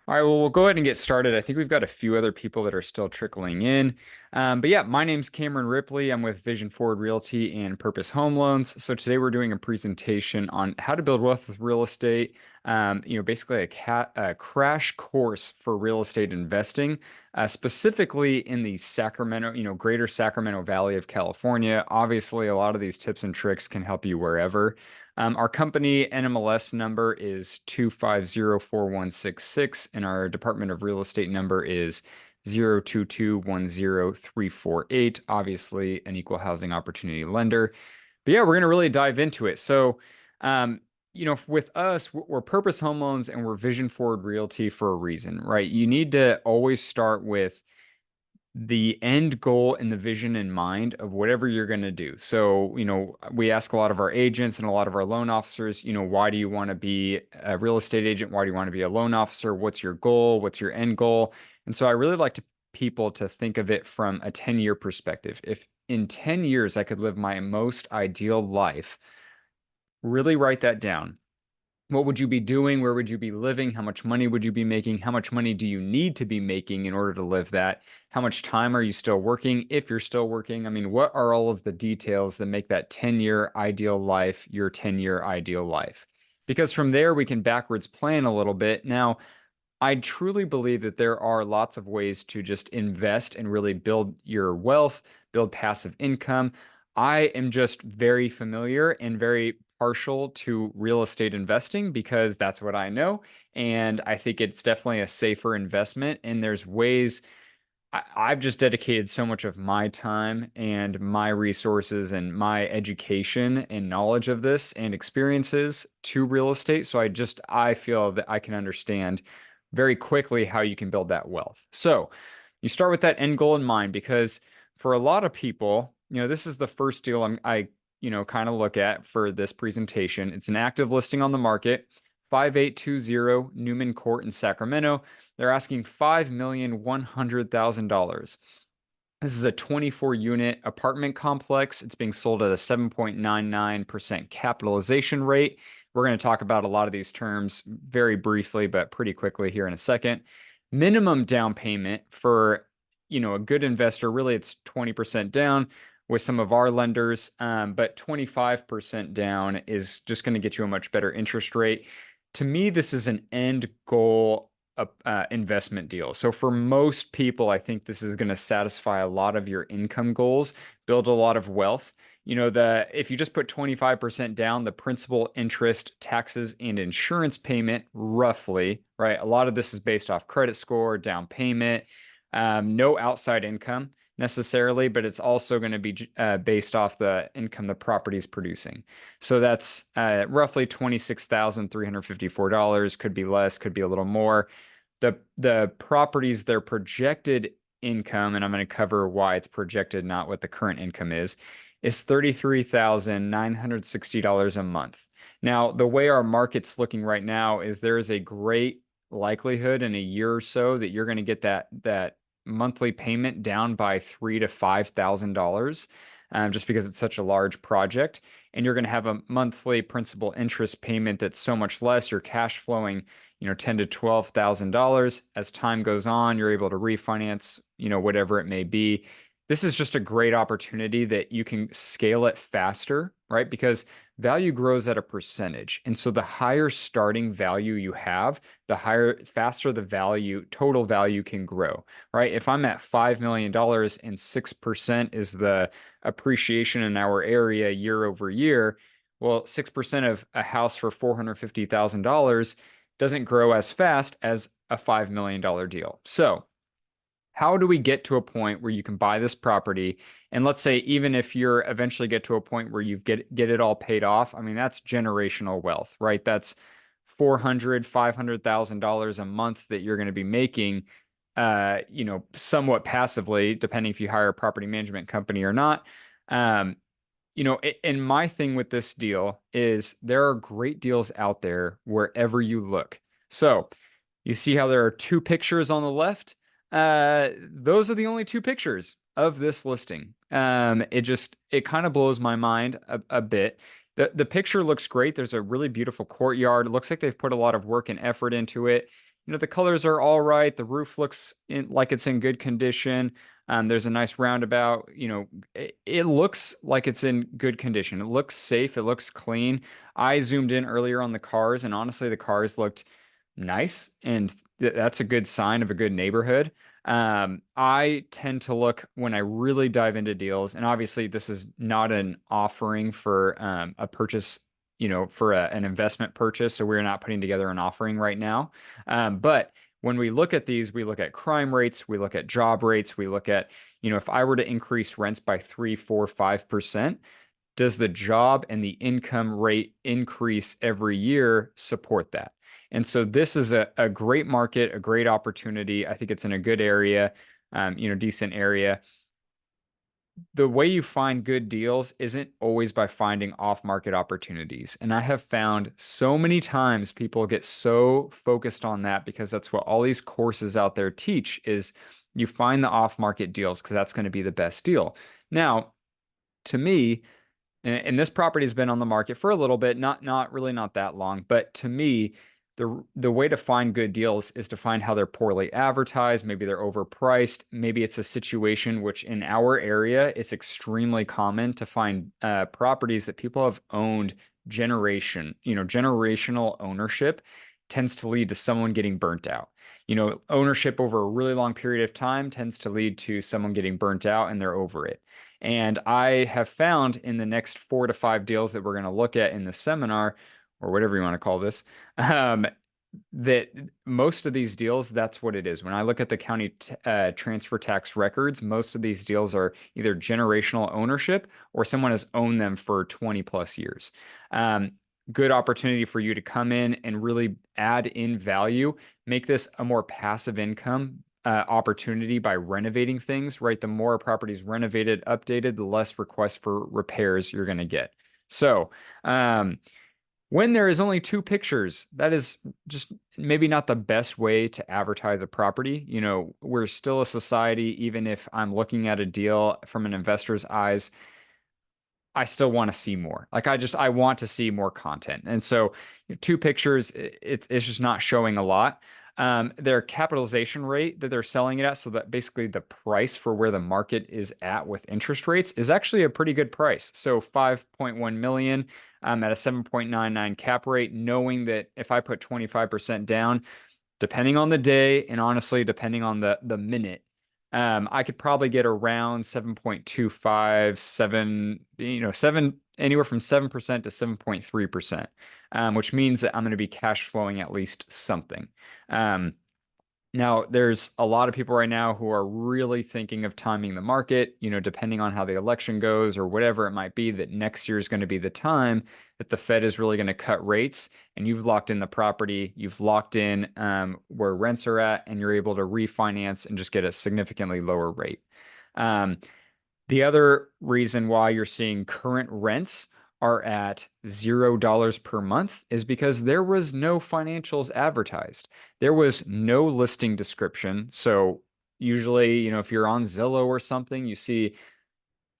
All right, well, we'll go ahead and get started. I think we've got a few other people that are still trickling in. But yeah, my name's Cameron Ripley. I'm with Vision Forward Realty and Purpose Home Loans. So today we're doing a presentation on how to build wealth with real estate. Basically a crash course for real estate investing, specifically in the Sacramento, greater Sacramento Valley of California. Obviously, a lot of these tips and tricks can help you wherever. Our company NMLS number is 2504166, and our Department of Real Estate number is 0221038. Obviously, an equal housing opportunity lender. But yeah, we're going to really dive into it. So, with us, we're Purpose Home Loans and we're Vision Forward Realty for a reason, right? You need to always start with the end goal and the vision in mind of whatever you're going to do. So, we ask a lot of our agents and a lot of our loan officers, why do you want to be a real estate agent? Why do you want to be a loan officer? What's your goal? What's your end goal? And so I really like people to think of it from a 10-year perspective. If in 10 years I could live my most ideal life, really write that down. What would you be doing? Where would you be living? How much money would you be making? How much money do you need to be making in order to live that? How much time are you still working? If you're still working, I mean, what are all of the details that make that 10-year ideal life your 10-year ideal life? Because from there, we can backwards plan a little bit. Now, I truly believe that there are lots of ways to just invest and really build your wealth, build passive income. I am just very familiar and very partial to real estate investing because that's what I know. And I think it's definitely a safer investment. And there's ways I've just dedicated so much of my time and my resources and my education and knowledge of this and experiences to real estate. So I feel that I can understand very quickly how you can build that wealth. So you start with that end goal in mind because for a lot of people, this is the first deal kind of look at for this presentation. It's an active listing on the market, 5820 Newman Court in Sacramento. They're asking $5,100,000. This is a 24 unit apartment complex. It's being sold at a 7.99% capitalization rate. We're going to talk about a lot of these terms very briefly, but pretty quickly here in a second. Minimum down payment for, a good investor, really it's 20% down with some of our lenders, but 25% down is just going to get you a much better interest rate. To me, this is an end goal investment deal. So for most people, I think this is going to satisfy a lot of your income goals, build a lot of wealth. If you just put 25% down, the principal, interest, taxes, and insurance payment, roughly, right? A lot of this is based off credit score, down payment, no outside income necessarily, but it's also going to be based off the income the property is producing. So that's roughly $26,354. Could be less, could be a little more. The properties, their projected income, and I'm going to cover why it's projected, not what the current income is $33,960 a month. Now, the way our market's looking right now is there is a great likelihood in a year or so that you're going to get that monthly payment down by $3,000 to $5,000, just because it's such a large project. And you're going to have a monthly principal interest payment that's so much less. You're cash flowing, $10,000 to $12,000. As time goes on, you're able to refinance, whatever it may be. This is just a great opportunity that you can scale it faster, right? Because value grows at a percentage. And so the higher starting value you have, faster the total value can grow, right? If I'm at $5 million and 6% is the appreciation in our area year over year, well, 6% of a house for $450,000 doesn't grow as fast as a $5 million deal. So how do we get to a point where you can buy this property? And let's say, even if you're eventually get to a point where you get it all paid off, I mean, that's generational wealth, right? That's $500,000 a month that you're going to be making, somewhat passively, depending if you hire a property management company or not. And my thing with this deal is there are great deals out there wherever you look. So you see how there are two pictures on the left? Those are the only two pictures of this listing. It kind of blows my mind a bit. The picture looks great. There's a really beautiful courtyard. It looks like they've put a lot of work and effort into it. the colors are all right. The roof looks like it's in good condition. There's a nice roundabout. It looks like it's in good condition. It looks safe. It looks clean. I zoomed in earlier on the cars, and honestly, the cars looked nice, and that's a good sign of a good neighborhood. I tend to look when I really dive into deals, and obviously, this is not an offering for a purchase, for an investment purchase. So we're not putting together an offering right now. But when we look at these, we look at crime rates, we look at job rates, we look at, if I were to increase rents by 3, 4, 5%, does the job and the income rate increase every year support that? And so this is a great market, a great opportunity. I think it's in a good area, decent area. The way you find good deals isn't always by finding off-market opportunities. And I have found so many times people get so focused on that because that's what all these courses out there teach is you find the off-market deals because that's going to be the best deal. Now, to me, and this property has been on the market for a little bit, not really not that long, but to me, the way to find good deals is to find how they're poorly advertised, maybe they're overpriced, maybe it's a situation which in our area it's extremely common to find properties that people have owned generational ownership tends to lead to someone getting burnt out. Ownership over a really long period of time tends to lead to someone getting burnt out and they're over it. And I have found in the next 4 to 5 deals that we're going to look at in the seminar, or whatever you want to call this, that most of these deals, that's what it is. When I look at the county transfer tax records, most of these deals are either generational ownership or someone has owned them for 20 plus years. Good opportunity for you to come in and really add in value, make this a more passive income opportunity by renovating things, right? The more a property is renovated, updated, the less requests for repairs you're going to get. So, when there is only 2 pictures, that is just maybe not the best way to advertise a property. We're still a society, even if I'm looking at a deal from an investor's eyes, I still want to see more. Like I want to see more content. And so 2 pictures, it's just not showing a lot. Their capitalization rate that they're selling it at, so that basically the price for where the market is at with interest rates is actually a pretty good price. So 5.1 million at a 7.99 cap rate, knowing that if I put 25% down, depending on the day and honestly depending on the minute, I could probably get around 7.25, anywhere from 7% to 7.3%, which means that I'm going to be cash flowing at least something. Now, there's a lot of people right now who are really thinking of timing the market, depending on how the election goes or whatever it might be, that next year is going to be the time that the Fed is really going to cut rates and you've locked in the property, you've locked in where rents are at, and you're able to refinance and just get a significantly lower rate. The other reason why you're seeing current rents are at $0 per month is because there was no financials advertised. There was no listing description. So usually, if you're on Zillow or something, you see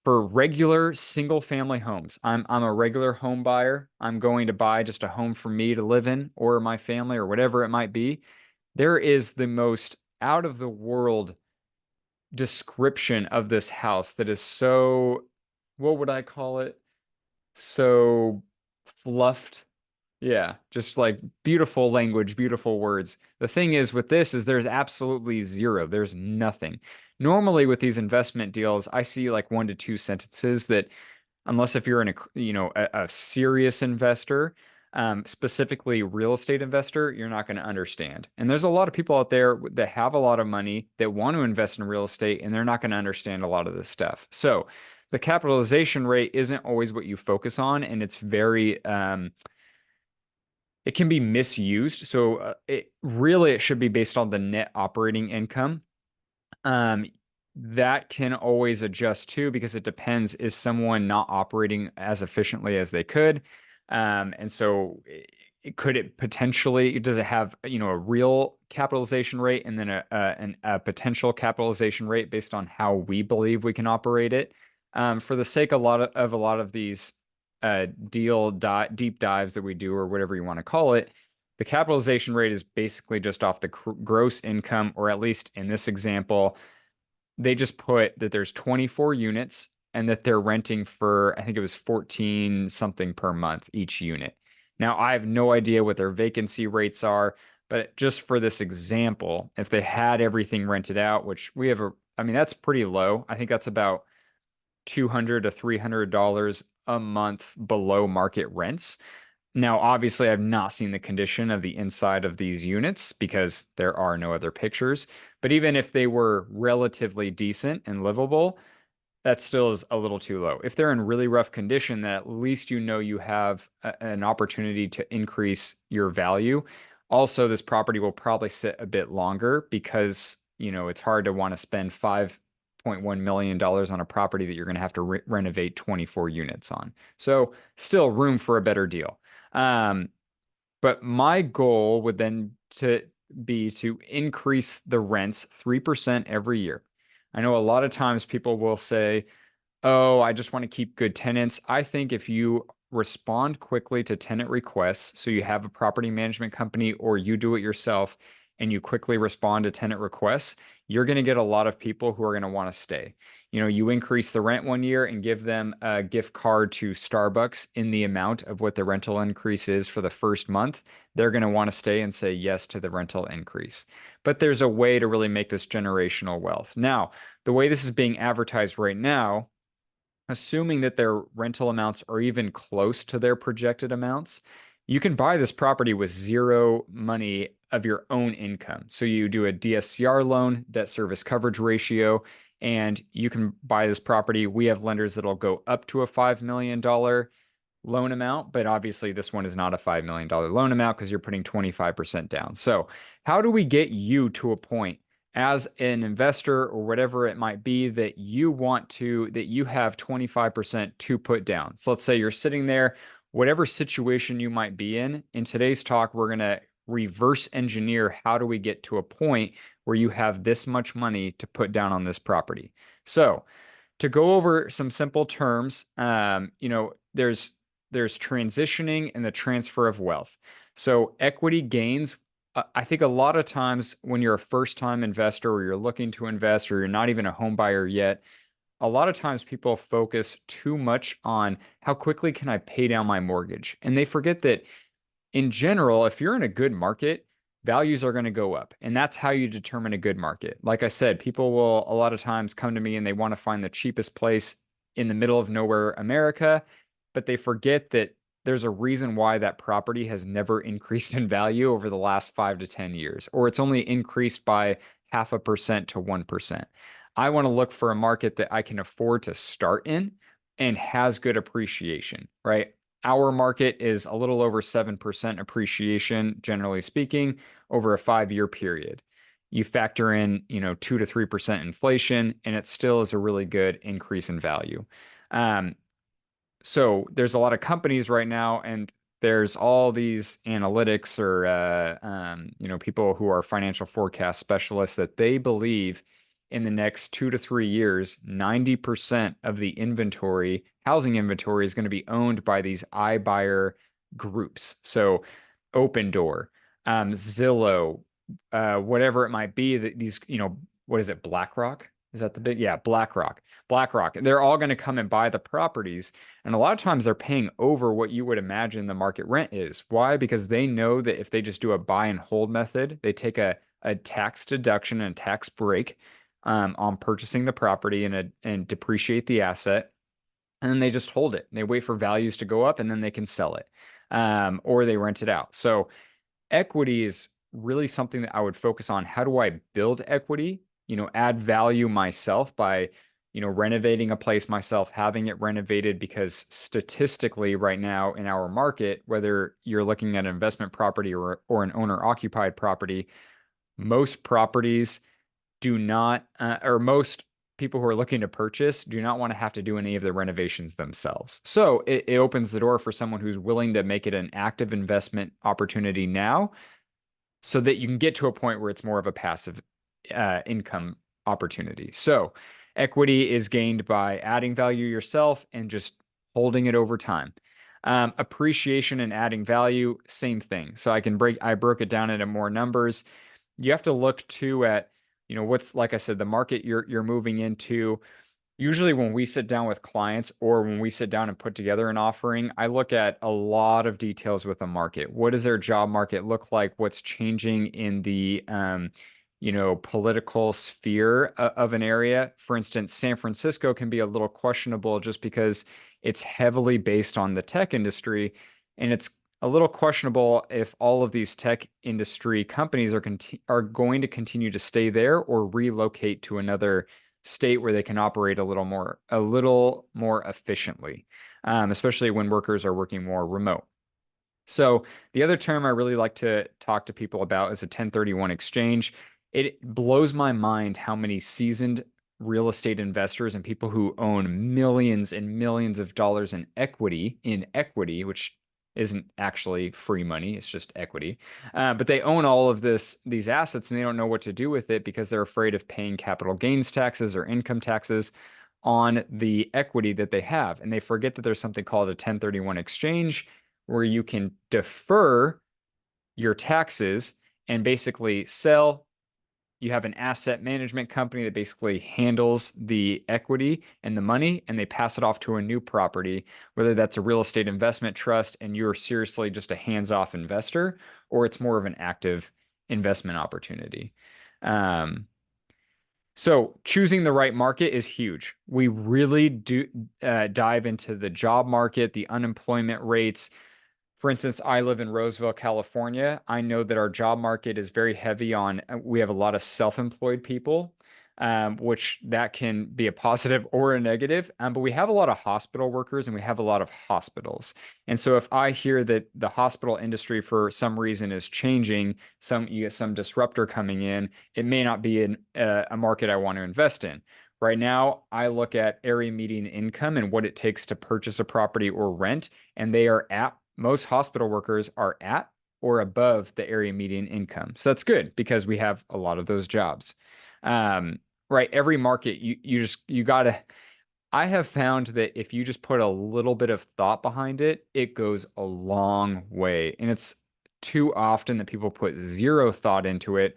for regular single family homes. I'm a regular home buyer. I'm going to buy just a home for me to live in or my family or whatever it might be. There is the most out of the world description of this house that is so, what would I call it? So fluffed. Yeah, just like beautiful language, beautiful words. The thing is with this is there's absolutely zero. There's nothing. Normally with these investment deals, I see like 1 to 2 sentences that unless if you're a serious investor, specifically real estate investor, you're not going to understand. And there's a lot of people out there that have a lot of money that want to invest in real estate, and they're not going to understand a lot of this stuff. So the capitalization rate isn't always what you focus on, and it's very it can be misused. So it should be based on the net operating income. Um, that can always adjust too because it depends, is someone not operating as efficiently as they could? And so could it potentially, does it have, a real capitalization rate and then a potential capitalization rate based on how we believe we can operate it? For the sake of a lot of these deep dives that we do or whatever you want to call it, The capitalization rate is basically just off the gross income, or at least in this example, they just put that there's 24 units and that they're renting for, I think it was 14 something per month each unit. Now, I have no idea what their vacancy rates are, but just for this example, if they had everything rented out, which we have I mean, that's pretty low. I think that's about $200 to $300 a month below market rents. Now, obviously, I've not seen the condition of the inside of these units because there are no other pictures. But even if they were relatively decent and livable, that still is a little too low. If they're in really rough condition, then at least you know you have an opportunity to increase your value. Also, this property will probably sit a bit longer because, it's hard to want to spend $5.1 million on a property that you're going to have to renovate 24 units on. So still room for a better deal. Um, but my goal would then to be to increase the rents 3% every year. I know a lot of times people will say, oh, I just want to keep good tenants. I think if you respond quickly to tenant requests, so you have a property management company or you do it yourself, and you quickly respond to tenant requests, you're going to get a lot of people who are going to want to stay. You increase the rent one year and give them a gift card to Starbucks in the amount of what the rental increase is for the first month. They're going to want to stay and say yes to the rental increase. But there's a way to really make this generational wealth. Now, the way this is being advertised right now, assuming that their rental amounts are even close to their projected amounts, you can buy this property with zero money of your own income. So you do a DSCR loan, debt service coverage ratio, and you can buy this property. We have lenders that'll go up to a $5 million loan amount, but obviously this one is not a $5 million loan amount because you're putting 25% down. So how do we get you to a point as an investor or whatever it might be that you have 25% to put down? So let's say you're sitting there, whatever situation you might be in today's talk, we're going to reverse engineer how do we get to a point where you have this much money to put down on this property. So to go over some simple terms, there's transitioning and the transfer of wealth. So equity gains, I think a lot of times when you're a first-time investor or you're looking to invest or you're not even a home buyer yet, a lot of times people focus too much on how quickly can I pay down my mortgage? And they forget that in general, if you're in a good market, values are going to go up. And that's how you determine a good market. Like I said, people will a lot of times come to me and they want to find the cheapest place in the middle of nowhere, America, but they forget that there's a reason why that property has never increased in value over the last 5 to 10 years, or it's only increased by 0.5% to 1%. I want to look for a market that I can afford to start in and has good appreciation, right? Our market is a little over 7% appreciation, generally speaking, over a 5-year period. You factor in, 2 to 3% inflation, and it still is a really good increase in value. So there's a lot of companies right now, and there's all these analytics or people who are financial forecast specialists that they believe in the next 2 to 3 years, 90% of the housing inventory is going to be owned by these iBuyer groups. So Open Door, Zillow, whatever it might be, that these, what is it, BlackRock? Is that the big? Yeah, BlackRock. BlackRock. They're all going to come and buy the properties. And a lot of times they're paying over what you would imagine the market rent is. Why? Because they know that if they just do a buy and hold method, they take a tax deduction and a tax break on purchasing the property and depreciate the asset. And then they just hold it. They wait for values to go up and then they can sell it, or they rent it out. So equity is really something that I would focus on. How do I build equity? Add value myself by, renovating a place myself, having it renovated, because statistically right now in our market, whether you're looking at an investment property or an owner occupied property, most properties do not, or most people who are looking to purchase do not want to have to do any of the renovations themselves. So it opens the door for someone who's willing to make it an active investment opportunity now, so that you can get to a point where it's more of a passive income opportunity. So equity is gained by adding value yourself and just holding it over time. Appreciation and adding value, same thing. So I broke it down into more numbers. You have to look too at, what's, like I said, the market you're moving into. Usually when we sit down with clients or when we sit down and put together an offering, I look at a lot of details with the market. What does their job market look like? What's changing in the political sphere of an area? For instance, San Francisco can be a little questionable just because it's heavily based on the tech industry, and it's a little questionable if all of these tech industry companies are going to continue to stay there or relocate to another state where they can operate a little more efficiently, especially when workers are working more remote. So the other term I really like to talk to people about is a 1031 exchange. It blows my mind how many seasoned real estate investors and people who own millions and millions of dollars in equity, which isn't actually free money, it's just equity. But they own all of these assets and they don't know what to do with it because they're afraid of paying capital gains taxes or income taxes on the equity that they have. And they forget that there's something called a 1031 exchange where you can defer your taxes and basically sell. You have an asset management company that basically handles the equity and the money, and they pass it off to a new property, whether that's a real estate investment trust and you're seriously just a hands-off investor, or it's more of an active investment opportunity. So choosing the right market is huge. We really do dive into the job market, the unemployment rates. For instance, I live in Roseville, California. I know that our job market is very heavy on, we have a lot of self-employed people, which that can be a positive or a negative. But we have a lot of hospital workers and we have a lot of hospitals. And so if I hear that the hospital industry for some reason is changing, you get some disruptor coming in, it may not be a market I want to invest in. Right now, I look at area median income and what it takes to purchase a property or rent, and most hospital workers are at or above the area median income. So that's good because we have a lot of those jobs. Right, every market you gotta. I have found that if you just put a little bit of thought behind it, it goes a long way. And it's too often that people put zero thought into it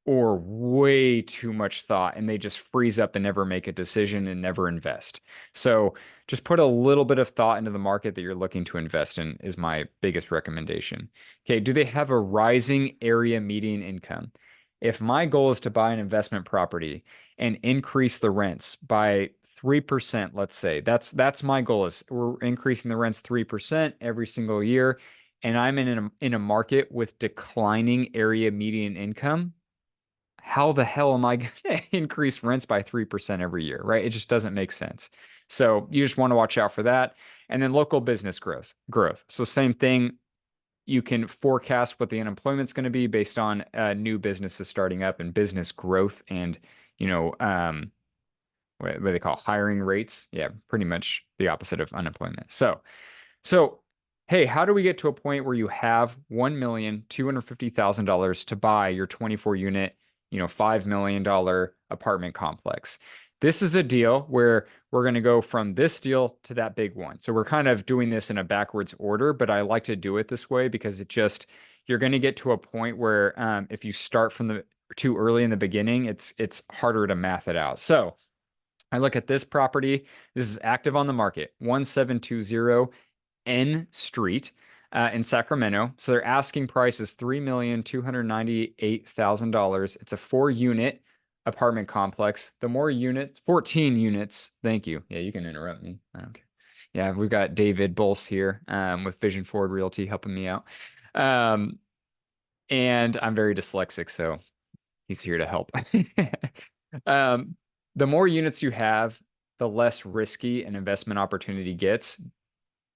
or way too much thought and they just freeze up and never make a decision and never invest. So just put a little bit of thought into the market that you're looking to invest in is my biggest recommendation. Okay, do they have a rising area median income? If my goal is to buy an investment property and increase the rents by 3%, let's say, that's my goal is we're increasing the rents 3% every single year, and I'm in a market with declining area median income, how the hell am I going to increase rents by 3% every year, right? It just doesn't make sense. So you just want to watch out for that. And then local business growth. So same thing. You can forecast what the unemployment's going to be based on new businesses starting up and business growth and, what do they call hiring rates? Yeah, pretty much the opposite of unemployment. So, hey, how do we get to a point where you have $1,250,000 to buy your 24 unit, $5 million apartment complex? This is a deal where we're going to go from this deal to that big one. So we're kind of doing this in a backwards order, but I like to do it this way because you're going to get to a point where if you start from the too early in the beginning, it's harder to math it out. So I look at this property. This is active on the market, 1720 N Street in Sacramento. So their asking price is $3,298,000. It's a 4-unit apartment complex. The more units, 14 units. Thank you. Yeah, you can interrupt me. I don't care. Yeah, we've got David Bolse here with Vision Forward Realty helping me out. And I'm very dyslexic, so he's here to help. The more units you have, the less risky an investment opportunity gets,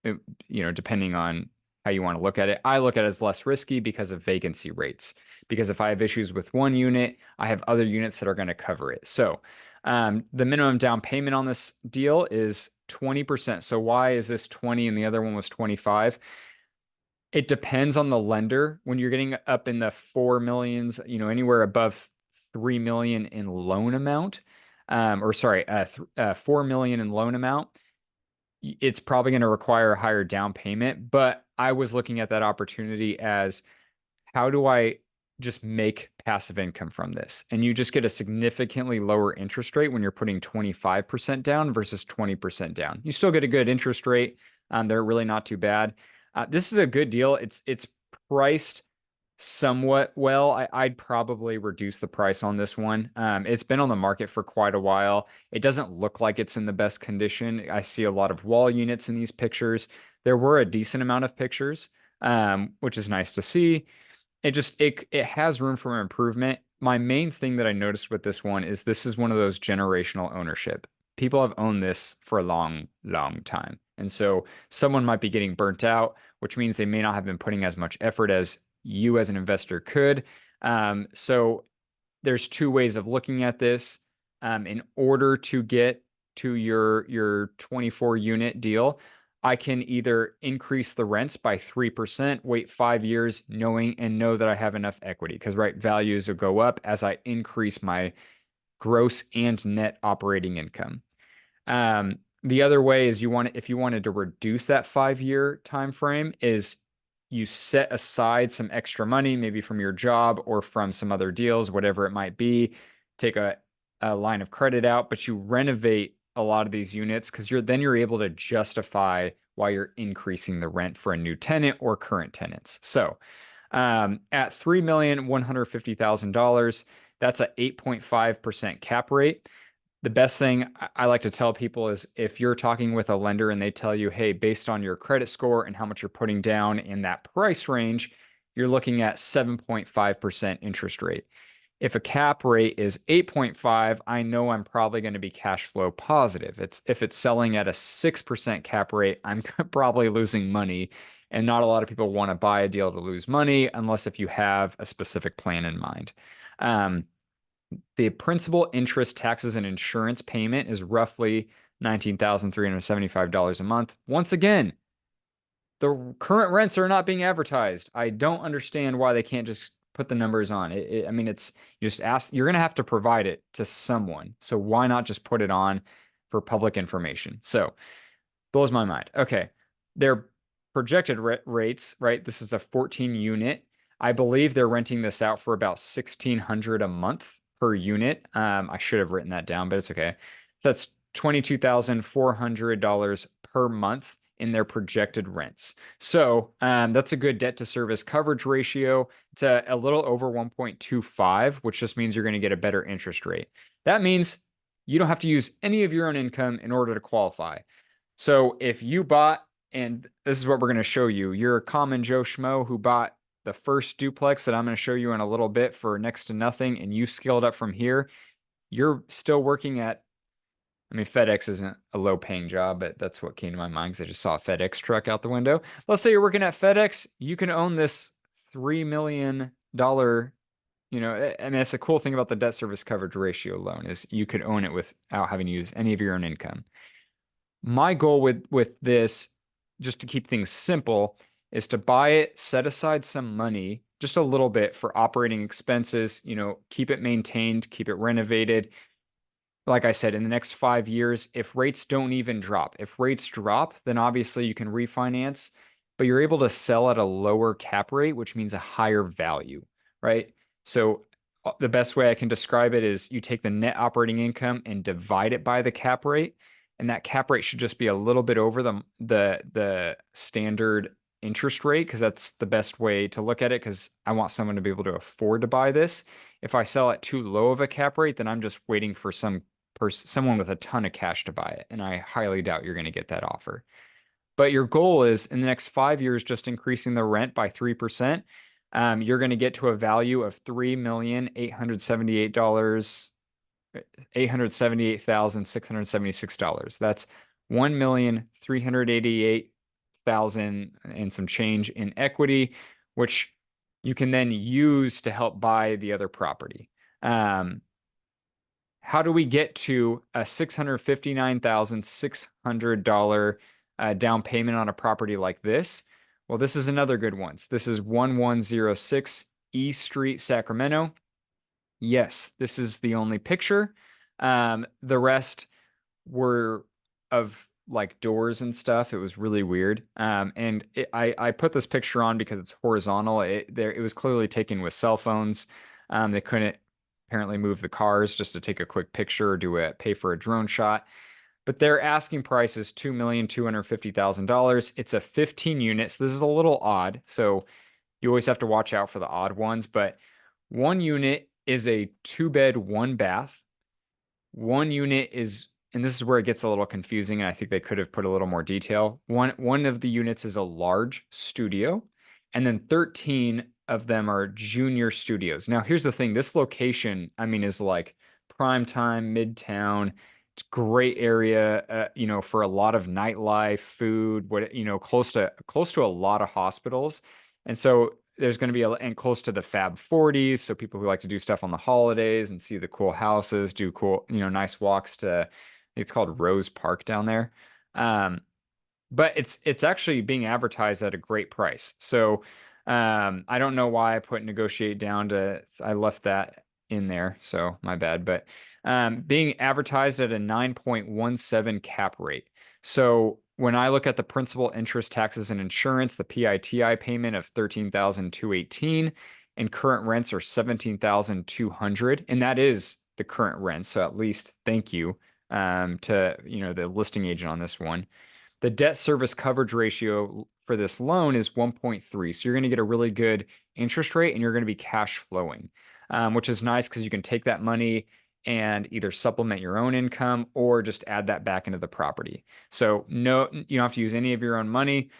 depending on how you want to look at it. I look at it as less risky because of vacancy rates. Because if I have issues with one unit, I have other units that are going to cover it. So the minimum down payment on this deal is 20%. So why is this 20 and the other one was 25? It depends on the lender. When you're getting up in the 4 millions, anywhere above 3 million in loan amount, 4 million in loan amount, it's probably going to require a higher down payment. But I was looking at that opportunity as, how do I just make passive income from this? And you just get a significantly lower interest rate when you're putting 25% down versus 20% down. You still get a good interest rate. They're really not too bad. This is a good deal. It's priced somewhat well. I'd probably reduce the price on this one. It's been on the market for quite a while. It doesn't look like it's in the best condition. I see a lot of wall units in these pictures. There were a decent amount of pictures, which is nice to see. It has room for improvement. My main thing that I noticed with this one is this is one of those generational ownership. People have owned this for a long, long time. And so someone might be getting burnt out, which means they may not have been putting as much effort as you as an investor could. So there's two ways of looking at this. In order to get to your 24 unit deal, I can either increase the rents by 3%, wait 5 years, know that I have enough equity, because right, values will go up as I increase my gross and net operating income. The other way is if you wanted to reduce that 5 year time frame, is you set aside some extra money, maybe from your job or from some other deals, whatever it might be, take a line of credit out, but you renovate a lot of these units because you're able to justify why you're increasing the rent for a new tenant or current tenants. So at $3,150,000, that's a 8.5% cap rate. The best thing I like to tell people is, if you're talking with a lender and they tell you, hey, based on your credit score and how much you're putting down in that price range, you're looking at 7.5% interest rate. If a cap rate is 8.5, I know I'm probably going to be cash flow positive. If it's selling at a 6% cap rate, I'm probably losing money. And not a lot of people want to buy a deal to lose money unless if you have a specific plan in mind. The principal, interest, taxes, and insurance payment is roughly $19,375 a month. Once again, the current rents are not being advertised. I don't understand why they can't just put the numbers on. I mean, it's, you just ask, you're going to have to provide it to someone. So why not just put it on for public information? So blows my mind. Okay. Their projected rates, right? This is a 14 unit. I believe they're renting this out for about $1,600 a month per unit. I should have written that down, but it's okay. So that's $22,400 per month in their projected rents. So that's a good debt to service coverage ratio. It's a little over 1.25, which just means you're going to get a better interest rate. That means you don't have to use any of your own income in order to qualify. So if you bought, and this is what we're going to show you, you're a common Joe Schmo who bought the first duplex that I'm going to show you in a little bit for next to nothing, and you scaled up from here, you're still working at, I mean, FedEx isn't a low paying job, but that's what came to my mind because I just saw a FedEx truck out the window. Let's say you're working at FedEx, you can own this $3 million, I mean, that's the cool thing about the debt service coverage ratio loan, is you could own it without having to use any of your own income. My goal with this, just to keep things simple, is to buy it, set aside some money, just a little bit, for operating expenses, keep it maintained, keep it renovated. Like I said, in the next 5 years, if rates don't even drop, if rates drop, then obviously you can refinance, but you're able to sell at a lower cap rate, which means a higher value, right? So the best way I can describe it is, you take the net operating income and divide it by the cap rate, and that cap rate should just be a little bit over the standard interest rate, because that's the best way to look at it, because I want someone to be able to afford to buy this. If I sell at too low of a cap rate, then I'm just waiting for someone with a ton of cash to buy it, and I highly doubt you're going to get that offer. But your goal is, in the next 5 years, just increasing the rent by 3%. You're going to get to a value of $3,878,676. That's $1,388,000 and some change in equity, which you can then use to help buy the other property. How do we get to a $659,600 down payment on a property like this? Well, this is another good one. This is 1106 East Street, Sacramento. Yes, this is the only picture. The rest were of like doors and stuff. It was really weird. I put this picture on because it's horizontal. It was clearly taken with cell phones. They couldn't apparently move the cars just to take a quick picture or pay for a drone shot. But their asking price is $2,250,000. It's a 15 unit, so this is a little odd. So you always have to watch out for the odd ones. But one unit is a two bed, one bath. One unit is, and this is where it gets a little confusing, and I think they could have put a little more detail. One of the units is a large studio, and then 13 of them are junior studios. Now, here's the thing, this location, I mean, is like prime time, midtown. It's great area, for a lot of nightlife, food, close to a lot of hospitals. And so there's going to be and close to the Fab 40s, so people who like to do stuff on the holidays and see the cool houses, do cool, nice walks to, I think it's called Rose Park down there. Um, but it's actually being advertised at a great price. So I don't know why I put negotiate down to, I left that in there, so my bad. But being advertised at a 9.17 cap rate. So when I look at the principal, interest, taxes, and insurance, the PITI payment of 13,218 and current rents are 17,200, and that is the current rent. So at least thank you to the listing agent on this one. The debt service coverage ratio for this loan is 1.3. So you're going to get a really good interest rate and you're going to be cash flowing, which is nice because you can take that money and either supplement your own income or just add that back into the property. So no, you don't have to use any of your own money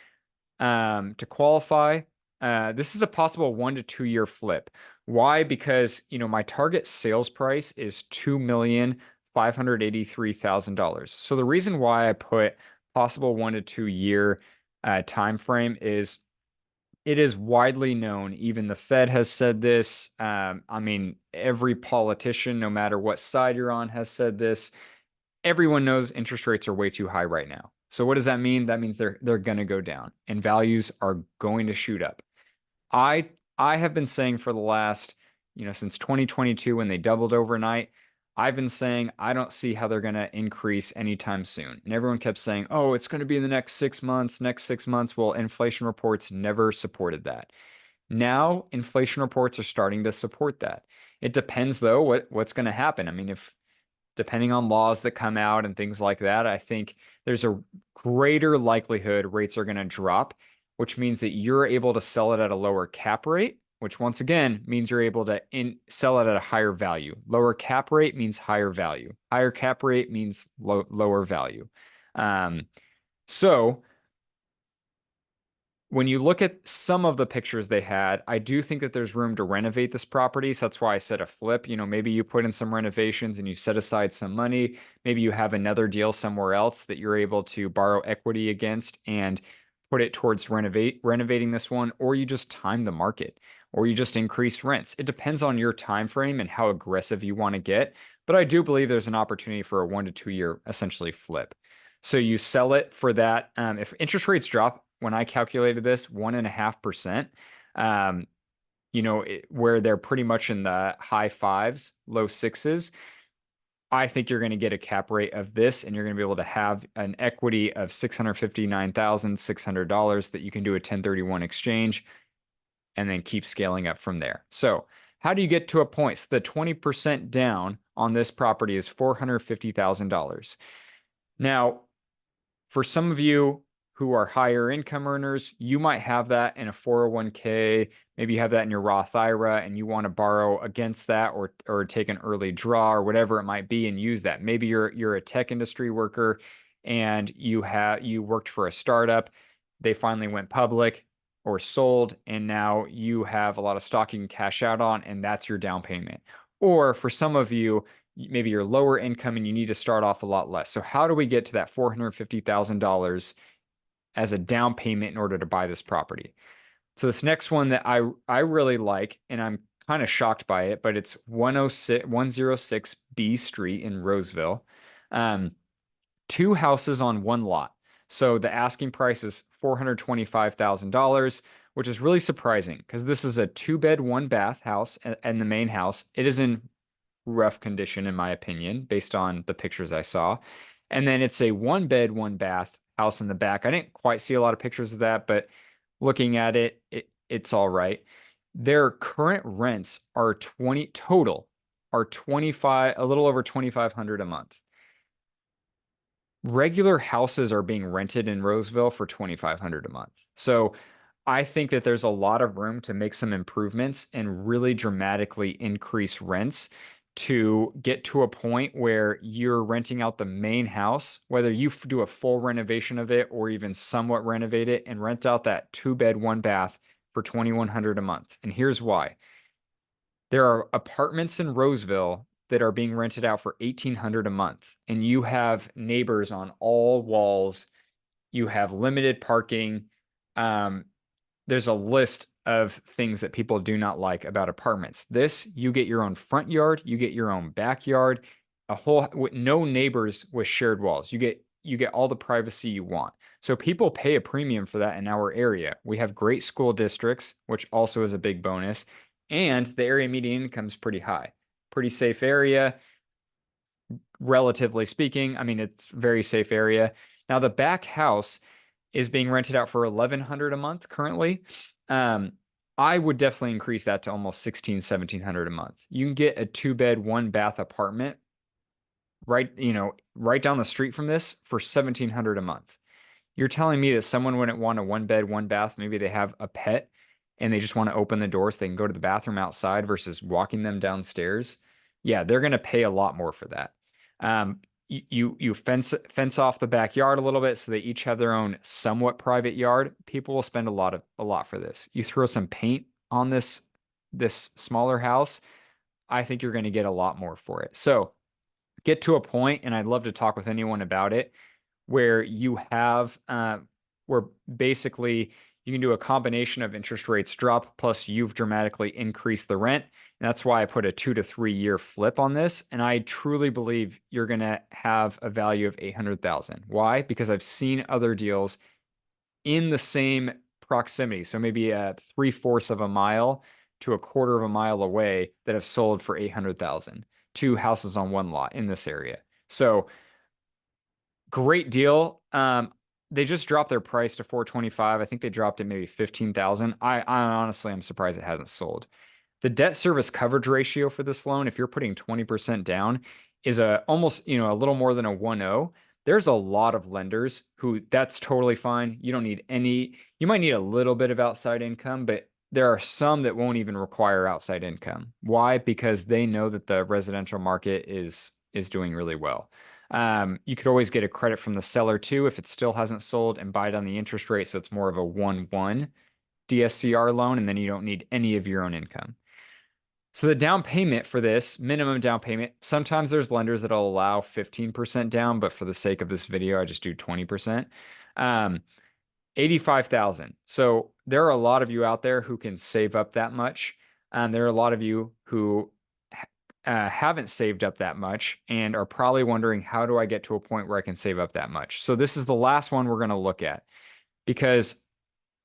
to qualify. This is a possible 1 to 2 year flip. Why? Because my target sales price is $2,583,000. So the reason why I put possible 1 to 2 year time frame is it is widely known. Even the Fed has said this. I mean, every politician, no matter what side you're on, has said this. Everyone knows interest rates are way too high right now. So what does that mean? That means they're going to go down and values are going to shoot up. I I have been saying for the last, since 2022 when they doubled overnight, I've been saying I don't see how they're going to increase anytime soon. And everyone kept saying, "Oh, it's going to be in the next 6 months, next 6 months." Well, inflation reports never supported that. Now, inflation reports are starting to support that. It depends though what's going to happen. I mean, if depending on laws that come out and things like that, I think there's a greater likelihood rates are going to drop, which means that you're able to sell it at a lower cap rate, which once again means you're able to sell it at a higher value. Lower cap rate means higher value. Higher cap rate means lower value. Um, so when you look at some of the pictures they had, I do think that there's room to renovate this property. So that's why I said a flip. Maybe you put in some renovations and you set aside some money. Maybe you have another deal somewhere else that you're able to borrow equity against and put it towards renovating this one, or you just time the market, or you just increase rents. It depends on your time frame and how aggressive you want to get. But I do believe there's an opportunity for a 1 to 2 year essentially flip. So you sell it for that. If interest rates drop, when I calculated this, 1.5%, um, where they're pretty much in the high fives, low sixes, I think you're going to get a cap rate of this, and you're going to be able to have an equity of $659,600 that you can do a 1031 exchange and then keep scaling up from there. So how do you get to a point? So the 20% down on this property is $450,000. Now, for some of you who are higher income earners, you might have that in a 401k. Maybe you have that in your Roth IRA and you want to borrow against that or take an early draw or whatever it might be and use that. Maybe you're a tech industry worker and you worked for a startup. They finally went public or sold, and now you have a lot of stock you can cash out on, and that's your down payment. Or for some of you, maybe you're lower income and you need to start off a lot less. So how do we get to that $450,000 as a down payment in order to buy this property? So this next one that I really like, and I'm kind of shocked by it, but it's 106 B Street in Roseville. Two houses on one lot. So the asking price is $425,000, which is really surprising because this is a 2 bed, 1 bath house and the main house. It is in rough condition, in my opinion, based on the pictures I saw. And then it's a one bed, one bath house in the back. I didn't quite see a lot of pictures of that, but looking at it's all right. Their current rents are 20 total are 25, a little over 2,500 a month. Regular houses are being rented in Roseville for 2,500 a month. So I think that there's a lot of room to make some improvements and really dramatically increase rents to get to a point where you're renting out the main house, whether you do a full renovation of it or even somewhat renovate it and rent out that two bed, one bath for 2,100 a month. And here's why. There are apartments in Roseville that are being rented out for 1,800 a month, and you have neighbors on all walls. You have limited parking. Um, there's a list of things that people do not like about apartments. This, you get your own front yard, you get your own backyard, a whole with no neighbors with shared walls. You get all the privacy you want. So people pay a premium for that in our area. We have great school districts, which also is a big bonus, and the area median income is pretty high. Pretty safe area, relatively speaking. I mean, it's a very safe area. Now the back house is being rented out for 1,100 a month currently. Um, I would definitely increase that to almost 1,700 a month. You can get a two bed, one bath apartment right down the street from this for 1,700 a month. You're telling me that someone wouldn't want a one bed, one bath, maybe they have a pet and they just want to open the door so they can go to the bathroom outside versus walking them downstairs. Yeah, they're going to pay a lot more for that. Um, you fence off the backyard a little bit so they each have their own somewhat private yard. People will spend a lot for this. You throw some paint on this smaller house, I think you're going to get a lot more for it. So get to a point, and I'd love to talk with anyone about it, where you have where basically you can do a combination of interest rates drop plus you've dramatically increased the rent. And that's why I put a 2 to 3 year flip on this. And I truly believe you're going to have a value of 800,000. Why? Because I've seen other deals in the same proximity. So maybe a 3/4 of a mile to a quarter of a mile away that have sold for 800,000. Two houses on one lot in this area. So great deal. They just dropped their price to 425. I think they dropped it maybe 15,000. I honestly am surprised it hasn't sold. The debt service coverage ratio for this loan, if you're putting 20% down, is almost, a little more than a 1.0. There's a lot of lenders who that's totally fine. You don't need any, you might need a little bit of outside income, but there are some that won't even require outside income. Why? Because they know that the residential market is doing really well. You could always get a credit from the seller too if it still hasn't sold and buy down the interest rate. So it's more of a 1-1 DSCR loan, and then you don't need any of your own income. So the down payment for this, minimum down payment, sometimes there's lenders that'll allow 15% down, but for the sake of this video, I just do 20%. 85,000. So there are a lot of you out there who can save up that much. There are a lot of you who haven't saved up that much and are probably wondering, how do I get to a point where I can save up that much? So this is the last one we're going to look at because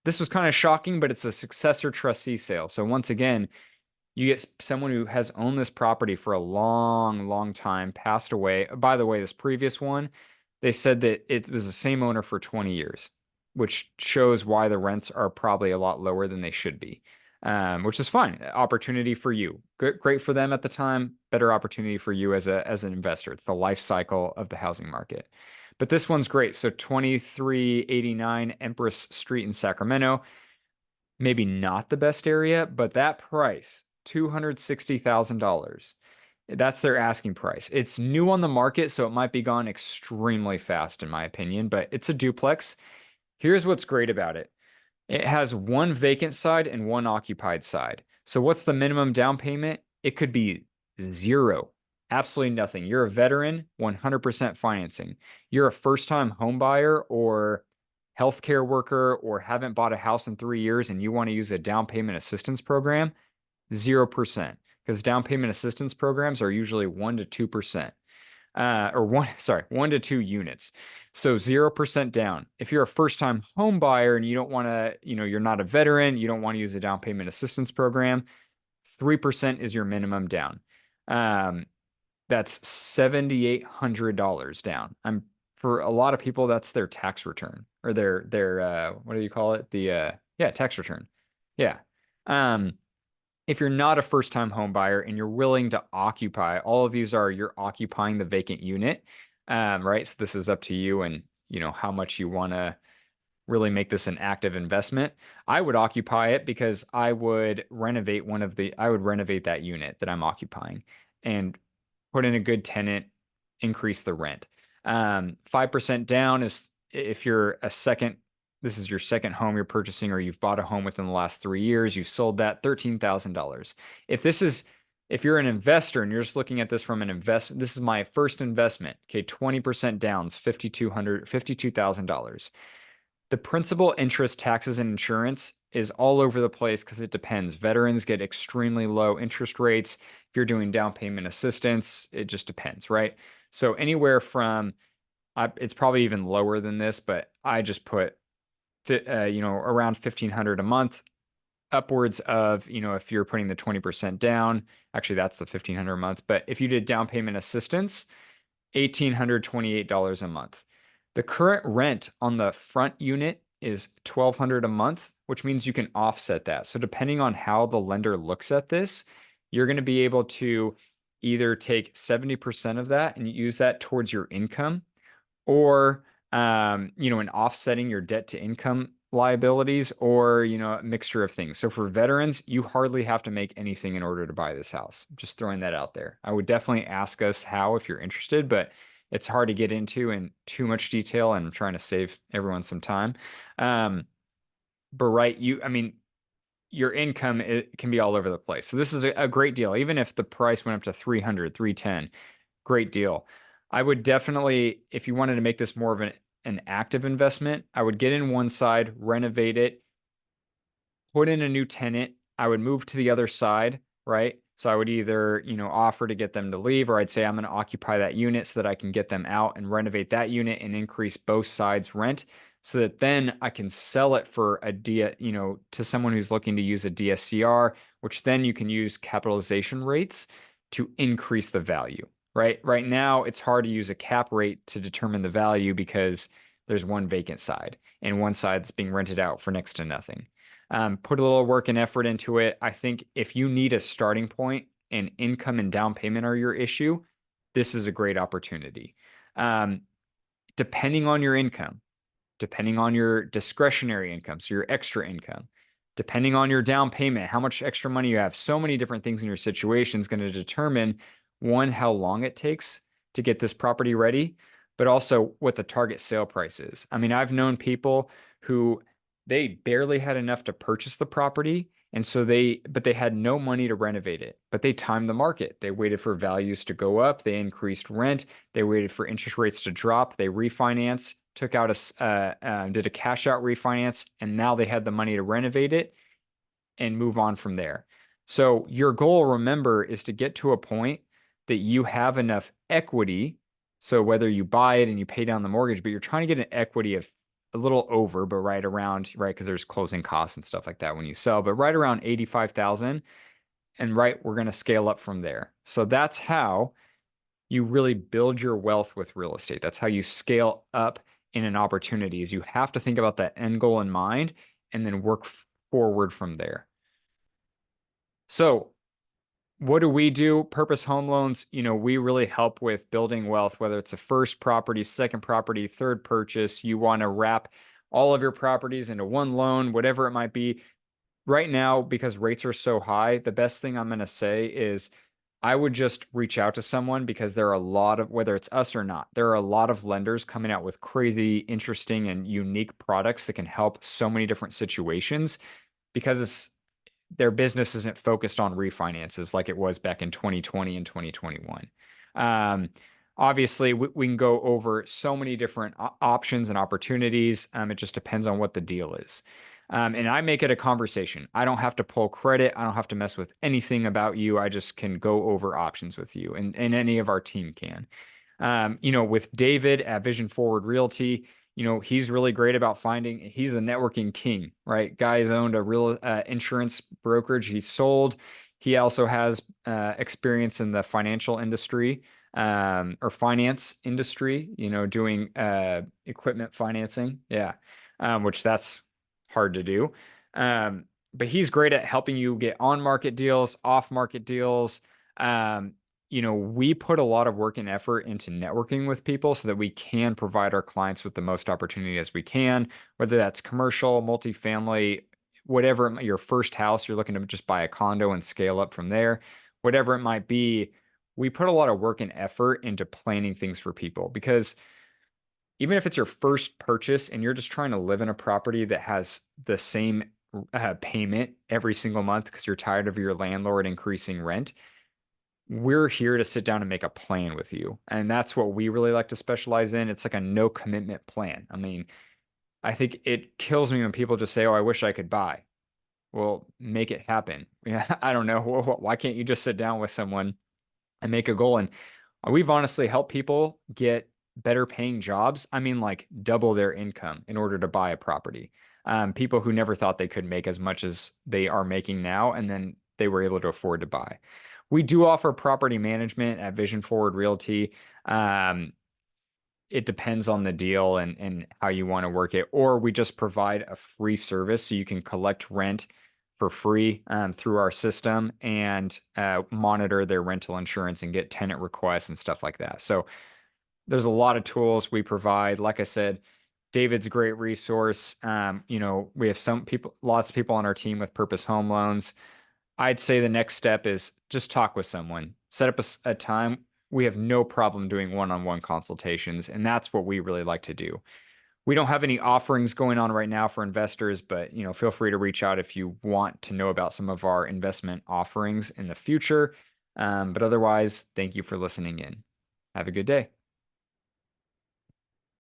this was kind of shocking, but it's a successor trustee sale. So once again, you get someone who has owned this property for a long, long time, passed away. By the way, this previous one, they said that it was the same owner for 20 years, which shows why the rents are probably a lot lower than they should be, which is fine. Opportunity for you. Great for them at the time, better opportunity for you as an investor. It's the life cycle of the housing market. But this one's great. So 2389 Empress Street in Sacramento. Maybe not the best area, but that price, $260,000. That's their asking price. It's new on the market, so it might be gone extremely fast, in my opinion, but it's a duplex. Here's what's great about it. It has one vacant side and one occupied side. So what's the minimum down payment? It could be zero, absolutely nothing. You're a veteran, 100% financing. You're a first-time home buyer or healthcare worker or haven't bought a house in 3 years and you want to use a down payment assistance program, 0%. Because down payment assistance programs are usually 1 to 2%. Or 1 to 2 units. So 0% down. If you're a first-time home buyer and you don't want to, you're not a veteran, you don't want to use a down payment assistance program, 3% is your minimum down. That's $7,800 down. I'm for a lot of people, that's their tax return or their what do you call it? Yeah, tax return. Yeah. Um, if you're not a first-time home buyer and you're willing to occupy, all of these are you're occupying the vacant unit, right? So this is up to you and how much you want to really make this an active investment. I would occupy it because I would renovate that unit that I'm occupying and put in a good tenant, increase the rent. 5% down is if you're this is your second home you're purchasing, or you've bought a home within the last 3 years, you've sold that $13,000. If you're an investor and you're just looking at this from an investment, this is my first investment. Okay, 20% downs, $52,000. The principal, interest, taxes, and insurance is all over the place because it depends. Veterans get extremely low interest rates. If you're doing down payment assistance, it just depends, right? So anywhere from, it's probably even lower than this, but I just put, around 1,500 a month, upwards of, if you're putting the 20% down, actually that's the 1,500 a month. But if you did down payment assistance, $1,828 a month. The current rent on the front unit is $1,200 a month, which means you can offset that. So depending on how the lender looks at this, you're going to be able to either take 70% of that and use that towards your income, or in offsetting your debt to income liabilities, or a mixture of things. So for veterans, you hardly have to make anything in order to buy this house. Just throwing that out there. I would definitely ask us how if you're interested, but it's hard to get into in too much detail, and I'm trying to save everyone some time. But right, your income, it can be all over the place. So this is a great deal. Even if the price went up to 300, 310, great deal. I would definitely, if you wanted to make this more of an active investment, I would get in one side, renovate it, put in a new tenant. I would move to the other side, right? So I would either, offer to get them to leave, or I'd say I'm going to occupy that unit so that I can get them out and renovate that unit and increase both sides' rent, so that then I can sell it for to someone who's looking to use a DSCR, which then you can use capitalization rates to increase the value, right? Right now, it's hard to use a cap rate to determine the value because there's one vacant side and one side that's being rented out for next to nothing. Put a little work and effort into it. I think if you need a starting point and income and down payment are your issue, this is a great opportunity. Um, Depending on your income, depending on your discretionary income, so your extra income, depending on your down payment, how much extra money you have, so many different things in your situation is going to determine, one, how long it takes to get this property ready, but also what the target sale price is. I mean, I've known people who they barely had enough to purchase the property. But they had no money to renovate it, but they timed the market. They waited for values to go up. They increased rent. They waited for interest rates to drop. They refinanced, did a cash out refinance, and now they had the money to renovate it and move on from there. So your goal, remember, is to get to a point that you have enough equity. So whether you buy it and you pay down the mortgage, but you're trying to get an equity of a little over, but right around, right? Because there's closing costs and stuff like that when you sell, but right around 85,000. And right, we're going to scale up from there. So that's how you really build your wealth with real estate. That's how you scale up in an opportunity, is you have to think about that end goal in mind and then work forward from there. So what do we do? Purpose Home Loans, we really help with building wealth, whether it's a first property, second property, third purchase. You want to wrap all of your properties into one loan, whatever it might be. Right now, because rates are so high, the best thing I'm going to say is I would just reach out to someone, because there are a lot of, whether it's us or not, there are a lot of lenders coming out with crazy, interesting, and unique products that can help so many different situations, because their business isn't focused on refinances like it was back in 2020 and 2021. Um, Obviously, we can go over so many different options and opportunities. It just depends on what the deal is. And I make it a conversation. I don't have to pull credit. I don't have to mess with anything about you. I just can go over options with you, and any of our team can. With David at Vision Forward Realty, he's really great about he's the networking king, right? Guy's owned a real insurance brokerage. He sold, He also has experience in the financial industry, or finance industry, doing equipment financing. Yeah. Which that's hard to do. Um, but he's great at helping you get on market deals, off market deals. Um, we put a lot of work and effort into networking with people so that we can provide our clients with the most opportunity as we can, whether that's commercial, multifamily, whatever, your first house, you're looking to just buy a condo and scale up from there, whatever it might be. We put a lot of work and effort into planning things for people because even if it's your first purchase and you're just trying to live in a property that has the same payment every single month because you're tired of your landlord increasing rent, we're here to sit down and make a plan with you. And that's what we really like to specialize in. It's like a no commitment plan. I mean, I think it kills me when people just say, "Oh, I wish I could buy." Well, make it happen. Yeah, I don't know. Why can't you just sit down with someone and make a goal? And we've honestly helped people get better paying jobs. I mean, like double their income in order to buy a property. People who never thought they could make as much as they are making now, and then they were able to afford to buy. We do offer property management at Vision Forward Realty. Um, it depends on the deal and how you want to work it, or we just provide a free service so you can collect rent for free through our system and monitor their rental insurance and get tenant requests and stuff like that. So there's a lot of tools we provide. Like I said, David's a great resource. We have lots of people on our team with Purpose Home Loans. I'd say the next step is just talk with someone, set up a time. We have no problem doing one-on-one consultations, and that's what we really like to do. We don't have any offerings going on right now for investors, but feel free to reach out if you want to know about some of our investment offerings in the future. But otherwise, thank you for listening in. Have a good day.